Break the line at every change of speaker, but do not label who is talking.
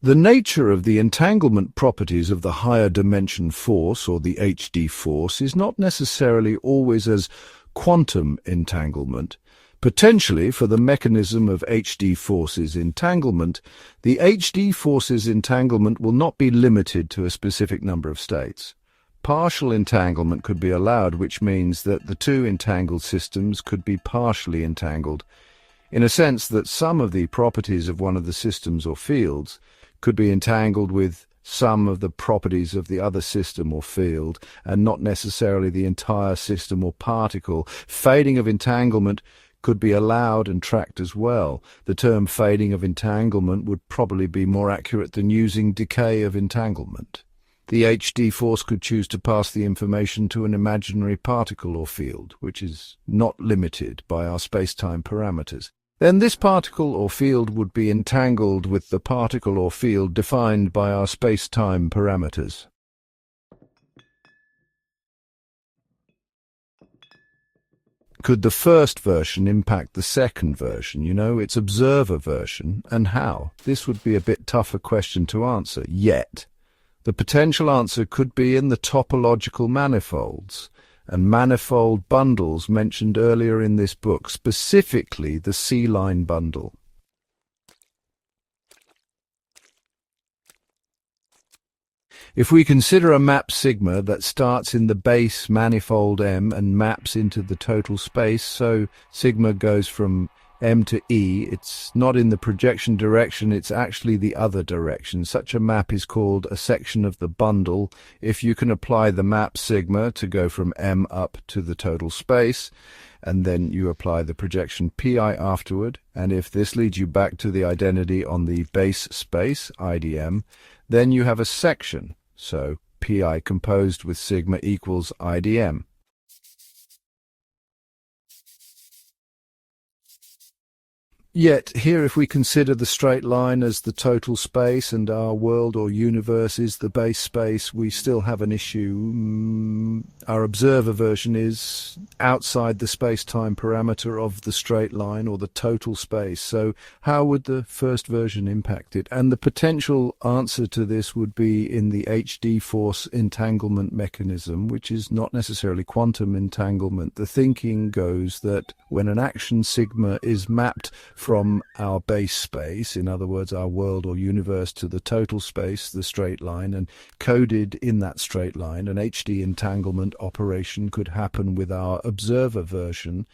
The nature of the entanglement properties of the higher dimension force, or the HD force, is not necessarily always as quantum entanglement. Potentially, for the mechanism of HD forces entanglement, the HD forces entanglement will not be limited to a specific number of states. Partial entanglement could be allowed, which means that the two entangled systems could be partially entangled, in a sense that some of the properties of one of the systems or fields could be entangled with some of the properties of the other system or field, and not necessarily the entire system or particle. Fading of entanglement could be allowed and tracked as well. The term fading of entanglement would probably be more accurate than using decay of entanglement. The HD force could choose to pass the information to an imaginary particle or field, which is not limited by our space-time parameters. Then this particle or field would be entangled with the particle or field defined by our space-time parameters. Could the first version impact the second version, its observer version, and how? This would be a bit tougher question to answer, yet the potential answer could be in the topological manifolds and manifold bundles mentioned earlier in this book, specifically the C-line bundle. If we consider a map sigma that starts in the base manifold M and maps into the total space, so sigma goes from M to E, it's not in the projection direction, it's actually the other direction. Such a map is called a section of the bundle. If you can apply the map sigma to go from M up to the total space, and then you apply the projection pi afterward, and if this leads you back to the identity on the base space, IDM, then you have a section, so pi composed with sigma equals IDM. Yet here, if we consider the straight line as the total space and our world or universe is the base space, we still have an issue. Our observer version is outside the space-time parameter of the straight line or the total space. So how would the first version impact it? And the potential answer to this would be in the HD force entanglement mechanism, which is not necessarily quantum entanglement. The thinking goes that when an action sigma is mapped from our base space, in other words our world or universe, to the total space, the straight line, and coded in that straight line, an HD entanglement operation could happen with our observer version,